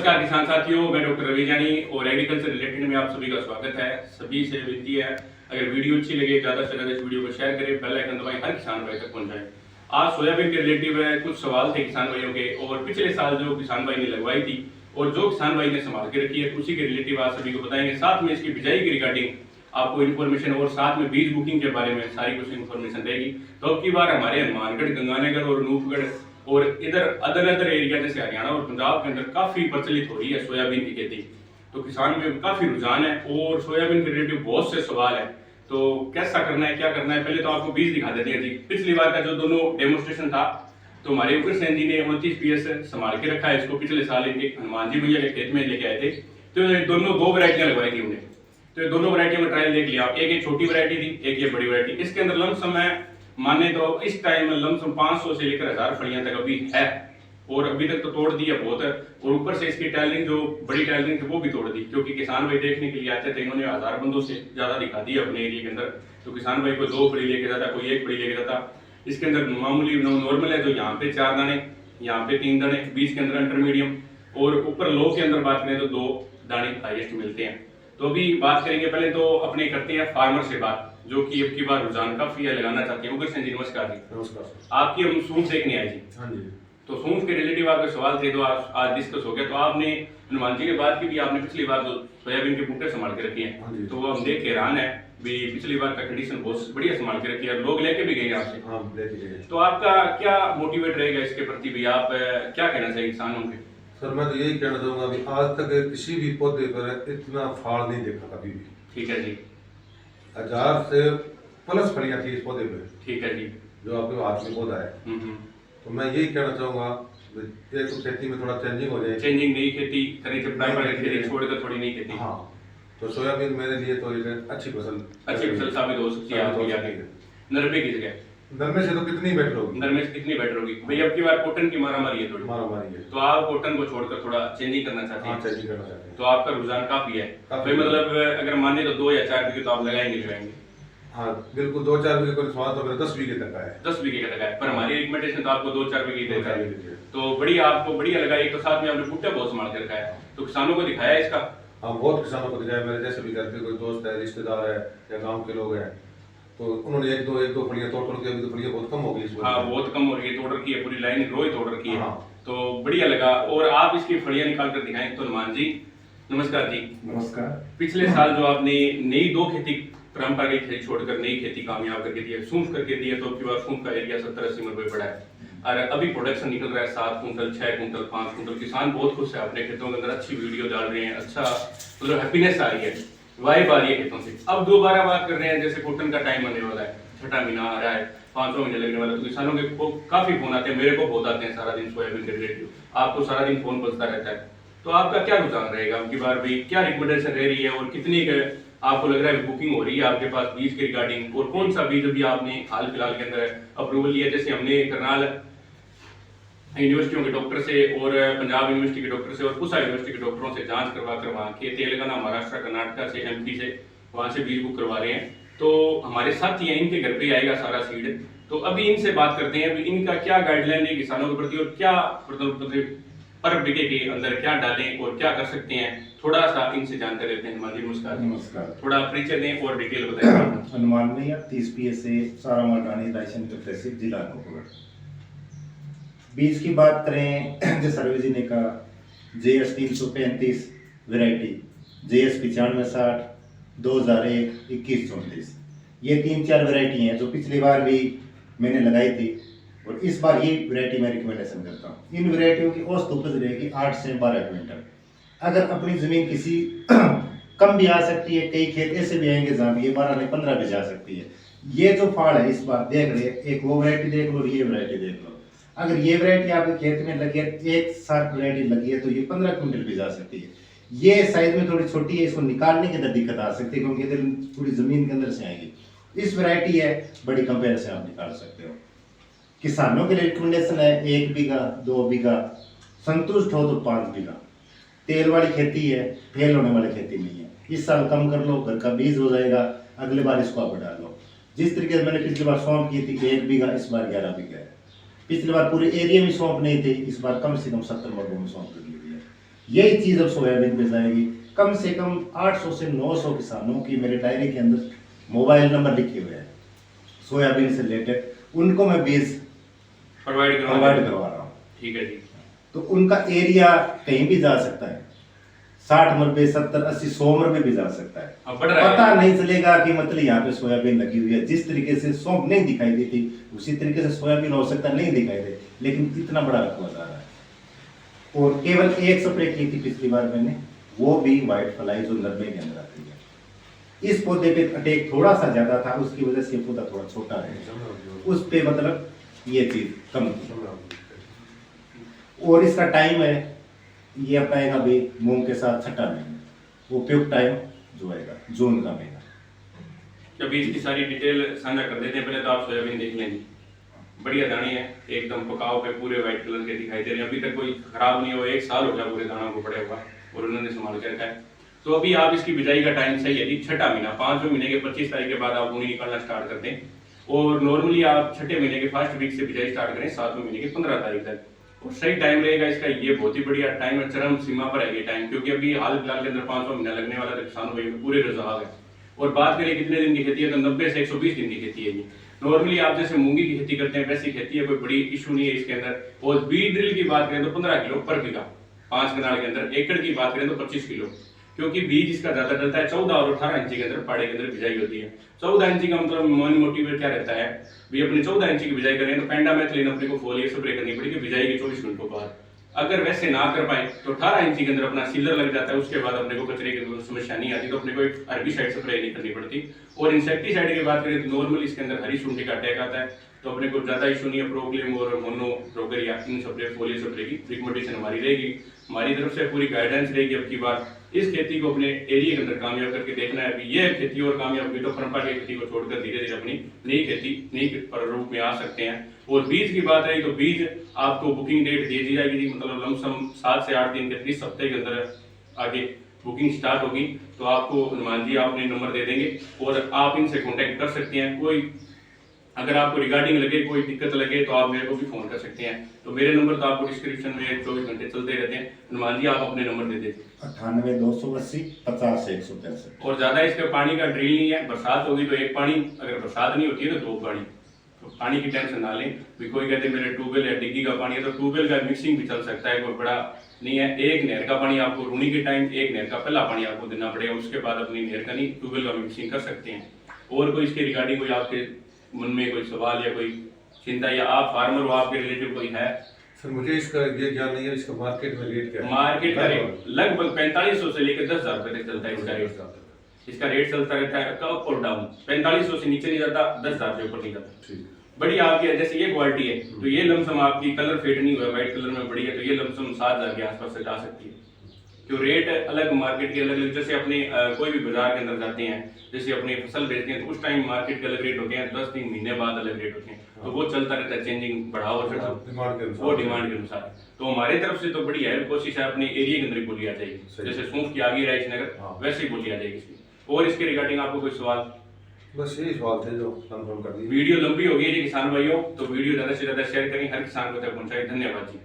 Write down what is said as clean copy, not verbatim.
नमस्कार किसान साथियों, मैं डॉक्टर रवि जानी और एग्रीकल्चर रिलेटेड में आप सभी का स्वागत है। सभी से विनती है, अगर वीडियो अच्छी लगे ज़्यादा से ज़्यादा इस वीडियो को शेयर करें, बेल आइकन दबाएं, हर किसान भाई तक पहुंचाएं। आज सोयाबीन के रिलेटिव है, कुछ सवाल थे किसान भाइयों के और पिछले साल जो किसान भाई ने लगवाई थी और जो किसान भाई ने संभाल के रखी है उसी के रिलेटिव आज सभी को बताएंगे। साथ में इसकी बिजाई की रिगार्डिंग आपको इन्फॉर्मेशन और साथ में बीज बुकिंग के बारे में सारी कुछ इन्फॉर्मेशन रहेगी। तो अब की बार हमारे हनुमानगढ़, गंगानगर और अनूपगढ़ और इधर अदर एरिया जैसे हरियाणा और पंजाब के अंदर काफी प्रचलित हो रही है सोयाबीन की खेती। तो किसान में काफी रुझान है और सोयाबीन के रिलेटिव बहुत से सवाल है। तो कैसा करना है, क्या करना है, पहले तो आपको बीज दिखा देते हैं जी। पिछली बार का जो दोनों डेमोस्ट्रेशन था तो हमारे उग्रसेन जी ने 29 PS संभाल के रखा है इसको। पिछले साल इनके हनुमान जी भैया के खेत में लेके आए थे, तो ये दोनों दो वैरायटियां लगवाई थी उन्हें। तो ये दोनों वैरायटियों में ट्रायल देख लिया। एक ये छोटी वैरायटी थी, एक ये बड़ी वैरायटी। इसके अंदर लमसम है माने तो इस टाइम लमसम 500 से लेकर 1000 फलियां तक अभी है और अभी तक तो तोड़ दी है बहुत है। और ऊपर से इसकी टाइलिंग जो बड़ी टाइलिंग थी वो भी तोड़ दी, क्योंकि किसान भाई देखने के लिए आते थे। इन्होंने 1000 बंदों से ज्यादा दिखा दी अपने एरिया के अंदर। तो किसान भाई को 2 फली लेके जाता, कोई 1 फली लेके जाता। इसके अंदर मामूली नॉर्मल है, जो यहाँ पे 4 दाने, यहाँ पे 3 दाने, बीच के अंदर इंटरमीडियम और ऊपर लो के अंदर बात करें तो 2 दाने हाईएस्ट मिलते हैं। तो अभी बात करेंगे, पहले तो अपने करते हैं फार्मर से बात, जो कि अब की बार रुझान काफी है, लगाना चाहते हैं। उग्रसेन जी नमस्कार जी। नमस्कार। आपकी हम सूंठ देखने आए जी। हाँ जी। तो सूंठ के रिलेटिव आपके सवाल थे तो आज डिस्कस हो गया। तो आपने हनुमान जी के बाद की भी आपने पिछली बार जो सोयाबीन के बूटे संभाल के रखे हाँ हैं, जी। तो वो हम देख के हैरान है भी पिछली बार का कंडीशन बहुत बढ़िया संभाल के रखी है, लोग लेके भी गए आपसे। हाँ, लेके गए। तो आपका क्या मोटिवेट रहेगा इसके प्रति भी, आप क्या कहना चाहिए किसानों के? सर मैं तो यही कहना चाहूंगा कि आज तक किसी भी पौधे पर इतना फाड़ नहीं देखा कभी भी। ठीक है जी। 1000 से प्लस फलियां थी इस पौधे पे, ठीक है जी। जो आपके हाथ में पौधा है। तो मैं यही कहना चाहूंगा, एक तो खेती में थोड़ा चेंजिंग हो जाए, चेंजिंग नई खेती करें, जब प्राइमरी खेती छोड़कर थोड़ी नई खेती। हाँ, तो सोयाबीन मेरे लिए तो एक अच्छी फसल साबित हो सकती है आपकी आगे। नरमे की जगह नरमे से तो कितनी बेटर होगी, नरमे से कितनी बेटर होगी भाई। अब की बार कॉटन की मारामारी है थोड़ी, मारामारी है। तो आप कॉटन को छोड़कर थोड़ा चेंजिंग करना चाहते हैं। चेंजिंग करना चाहते हैं। तो आपका रुझान काफी है। काफी भाई मतलब अगर माने तो 2 या 4 बीघे तो आप लगाएंगे। हाँ बिल्कुल, 2-4 बीघे कोई सवाल तो मेरा 10 बीघे तक का है। 10 बीघे का लगा है, पर हमारी रिकमेंडेशन तो आपको 2-4 बीघे देता है। 2-4 बीघे। तो बढ़िया, आपको बढ़िया लगा। एक तो साथ में आपने बूटा बहुत संभाल के रखा है, तो किसानों को दिखाया इसका। हाँ, बहुत किसानों को दिखाया। मेरे जैसे भी घर पे कोई दोस्त है, रिश्तेदार है या गांव के लोग हैं, तो उन्होंने एक दो फलियां तोड़ के, अभी तो फलियां बहुत कम हो गई इस बार। हाँ, बहुत कम हो रही है, तोड़ रखी है पूरी लाइन, रो ही तोड़ रखी है। हाँ। तो बढ़िया लगा। और आप इसकी फलियां निकाल कर दिखाएं। तो हनुमान जी नमस्कार जी। नमस्कार। पिछले साल जो आपने नई 2 खेती परंपरागत खेती छोड़कर नई खेती कामयाब करके दी है, सूंफ करके दी है, तो अब की बार सूंफ का एरिया 70-80 रुपए पड़ा है और अभी प्रोडक्शन निकल रहा है 7 कुंटल, 6 कुंटल, 5 कुंटल। किसान बहुत खुश है, अपने खेतों के अंदर अच्छी वीडियो डाल रहे हैं, अच्छा मतलब हैप्पीनेस आ रही है, वाइब आ रही है खेतों से। अब दोबारा बात कर रहे हैं, जैसे कॉटन का टाइम आने वाला है, 6ठा महीना आ रहा है, 5 महीने लगने वाला, तो किसानों के को काफी फोन आते हैं, मेरे को बहुत आते हैं सारा दिन सोयाबीन के रिलेटिव। आपको सारा दिन फोन बजता रहता है, तो आपका क्या रुझान रहेगा अब की बार भी, क्या रिकमेंडेशन रह रही है और कितनी आपको लग रहा है बुकिंग हो रही है आपके पास बीज के रिगार्डिंग? और कौन सा बीज अभी आपने हाल फिलहाल के अंदर अप्रूवल लिया? जैसे हमने करनाल यूनिवर्सिटियों के डॉक्टर से और पंजाब यूनिवर्सिटी के डॉक्टर से और पूसा यूनिवर्सिटी के डॉक्टरों से जांच करवा कर वहाँ के तेलंगाना, महाराष्ट्र, कर्नाटक से, MP से वहाँ से बीज बुक करवा रहे हैं। तो हमारे साथी हैं, इनके घर पे आएगा सारा सीड। तो अभी इनसे बात करते हैं, इनका क्या गाइडलाइन है किसानों के प्रति और क्या पर बीघे के अंदर क्या डालें और क्या कर सकते हैं, थोड़ा सा इनसे जानकारी लेते हैं। हनुमान जी नमस्कार। नमस्कार। थोड़ा परिचय दें और डिटेल बताएं। हनुमान भैया 30 PS से सारा मर्दानी राशन के तहसील जिला अनूपगढ़। बीज की बात करें, जो सर्वे जी ने कहा, JS 335 वैरायटी, JS 9560, 2001, 2134, ये 3-4 वैरायटी हैं जो पिछली बार भी मैंने लगाई थी और इस बार ये वैरायटी मैं रिकमेंडेशन करता हूँ। इन वैरायटियों की औसत उपज रहेगी 8 से 12 क्विंटल। अगर अपनी जमीन किसी कम भी आ सकती है, कई खेत ऐसे भी आएंगे जहाँ ये 12 नहीं 15 भी जा सकती है। ये जो फाड़ है इस बार देख रहे हैं, एक वो वैरायटी देख लो और ये वैरायटी देख लो। अगर ये वैरायटी आपके खेत में लगी है, एक साथ वैरायटी लगी है, तो ये 15 क्विंटल भी जा सकती है। ये साइज में थोड़ी छोटी है, इसको निकालने के अंदर दिक्कत आ सकती है क्योंकि इधर पूरी जमीन के अंदर से आएगी। इस वैरायटी है, बड़ी कंपेरिजन आप निकाल सकते हो। किसानों के लिए रिकमेंडेशन है 1 बीघा, 2 बीघा, संतुष्ट हो तो 5 बीघा। तेल वाली खेती है, फेल होने वाली खेती नहीं है। इस साल कम कर लो, घर का बीज हो जाएगा, अगले बार इसको आप बढ़ा लो। जिस तरीके से मैंने पिछली बार सौंप की थी 1 बीघा, इस बार 11 बीघा है। पिछली बार पूरे एरिया में सौंप नहीं थी, इस बार कम से कम 70 मरबों में सौंप लगी हुई है। यही चीज़ अब सोयाबीन पे जाएगी। कम से कम 800 से 900 किसानों की मेरे डायरी के अंदर मोबाइल नंबर लिखे हुए हैं सोयाबीन से रिलेटेड, उनको मैं बीज प्रोवाइड करवा रहा हूँ। ठीक है जी। तो उनका एरिया कहीं भी जा सकता है, 60 मरबे 70 80 100 मरबे भी जा सकता है। अब बढ़ रहा है। पता नहीं चलेगा कि मतलब यहाँ पे सोयाबीन लगी हुई है। जिस तरीके से सौंफ नहीं दिखाई देती उसी तरीके से सोयाबीन हो सकता नहीं दिखाई दे, लेकिन इतना बड़ा रकबा जा रहा है। और केवल एक स्प्रे की थी पिछली बार मैंने, वो भी व्हाइट फ्लाई जो नरमे के अंदर आती है। इस पौधे पे अटैक थोड़ा सा ज्यादा था, उसकी वजह से पौधा थोड़ा छोटा है, उस पे मतलब ये चीज कम थी। और इसका टाइम है, ये अपनाएगा भी मूंग के साथ 6ठा महीना, उपयुक्त टाइम जो आएगा जून का महीना। जब बीज की सारी डिटेल साझा कर देते हैं, पहले तो आप सोयाबीन देख लेंगे। बढ़िया दाने हैं, एकदम पकाव पे पूरे व्हाइट कलर के दिखाई दे रहे हैं। अभी तक कोई खराब नहीं हुआ, 1 साल हो गया पूरे दानों को पड़े हुआ और उन्होंने संभाल के रखा है। तो अभी आप इसकी बिजाई का टाइम सही है जी, 6ठा महीना, 5वें महीने के 25 तारीख के बाद आप ऊनी निकालना स्टार्ट कर दें। और नॉर्मली आप 6ठे महीने के फर्स्ट वीक से बिजाई स्टार्ट करें 7वें महीने के 15 तारीख तक। और सही टाइम रहेगा इसका, ये बहुत ही बढ़िया टाइम है, चरम सीमा पर है ये टाइम, क्योंकि अभी हाल फिलहाल के अंदर 5वां महीना लगने वाला है, किसान भाई पूरे रुझाव है। और बात करें कितने दिन की खेती है, तो 90 से 120 दिन की खेती है ये। नॉर्मली आप जैसे मूंगी की खेती करते हैं वैसी खेती है, कोई बड़ी इशू नहीं है इसके अंदर। और बीज ड्रिल की बात करें तो 15 किलो पर बीघा 5 कनाल के अंदर, एकड़ की बात करें तो 25 किलो, क्योंकि बीज इसका ज्यादा डलता है। 14 और 18 इंची के अंदर पाड़े के अंदर बिजाई होती है। 14 इंची का मतलब मेन मोटिव क्या रहता है, भी अपने 14 इंची की बिजाई करें तो पेंडामेथिलिन अपने को फोलियर स्प्रे करनी पड़ेगी बिजाई के 24 घंटों बाद। अगर वैसे ना कर पाए तो 18 इंची के अंदर अपना सीलर लग जाता है, उसके बाद अपने को कचरे की समस्या नहीं आती, तो अपने को एक हर्बिसाइड स्प्रे नहीं करनी पड़ती। और इंसेक्टिसाइड की बात करें तो नॉर्मली इसके अंदर हरी सुंडी का अटैक आता है, तो अपने को ज्यादा इशू नहीं है। प्रोक्लेम और मोनो रोगर या इन स्प्रे फोलियर स्प्रे की रिकमेंडेशन हमारी रहेगी, हमारी तरफ से पूरी गाइडेंस रहेगी। अब की बार इस खेती को अपने एरिया के अंदर कामयाब करके देखना है। अभी ये खेती और कामयाब हुई तो परंपरागत खेती को छोड़कर धीरे धीरे अपनी नई खेती नई रूप में आ सकते हैं। और बीज की बात रही तो बीज आपको बुकिंग डेट दे दी जाएगी जी, मतलब लमसम 7 से 8 दिन के 30 हफ्ते के अंदर आगे बुकिंग स्टार्ट होगी। तो आपको हनुमान जी आपने नंबर दे देंगे और आप इनसे कांटेक्ट कर सकते हैं। कोई अगर आपको रिगार्डिंग लगे, कोई दिक्कत लगे तो आप मेरे को भी फोन कर सकते हैं। तो मेरे नंबर तो आपको डिस्क्रिप्शन में 24 घंटे चलते रहते हैं। हनुमान जी आप अपने नंबर दे दीजिए। 98 280 50 163। और ज्यादा इसके पानी का ड्रिल नहीं है, बरसात होगी तो एक पानी, अगर बरसात नहीं होती है तो 2 पानी। तो पानी की टेंशन ना लें। भी कोई कहते मेरे ट्यूबवेल या डिग्गी का पानी है, तो ट्यूबवेल का मिक्सिंग भी चल सकता है, कोई बड़ा नहीं है। एक नहर का पानी आपको रूनी के टाइम, एक नहर का पहला पानी आपको देना पड़ेगा, उसके बाद अपनी नहर का नहीं ट्यूबवेल का मिक्सिंग कर सकते हैं। और कोई इसके रिगार्डिंग कोई आपके मन में कोई सवाल या कोई चिंता, या आप फार्मर हो, आपके रिलेटिव कोई है? सर मुझे इसका ये ज्ञान नहीं है, इसका मार्केट में रेट क्या है? मार्केट का रेट लगभग 4500 से लेकर 10,000 रुपए तक चलता है इसका रेट। इसका रेट चलता रहता है अप और डाउन, 4500 से नीचे नहीं जाता, 10,000 से ऊपर नहीं जाता। बढ़िया आपकी जैसे ये क्वालिटी है तो ये लमसम आपकी कलर फेड नहीं हुआ, व्हाइट कलर में बढ़िया, तो ये लमसम 7,000 के आसपास से जा सकती है। जो रेट अलग मार्केट के अलग अलग, जैसे अपने कोई भी बाजार के अंदर जाते हैं, जैसे अपनी फसल बेचते हैं तो उस टाइम मार्केट के अलग रेट होते हैं, 10 दिन महीने बाद अलग रेट होते हैं, तो वो चलता रहता है, चेंजिंग बढ़ाव और चढ़ाव वो डिमांड के अनुसार। तो हमारी तरफ से तो बढ़िया है, कोशिश है अपने एरिया के अंदर ही बोली आ जाएगी, जैसे सूंफ की आगे राइसनगर वैसे ही बोली आ जाएगी इसकी। और इसके रिगार्डिंग आपको कोई सवाल? बस यही सवाल थे जो कंफर्म कर दिए। वीडियो लंबी हो गई है किसान भाइयों, तो वीडियो ज्यादा से ज्यादा शेयर करें, हर किसान को तक पहुंचाएं। धन्यवाद जी।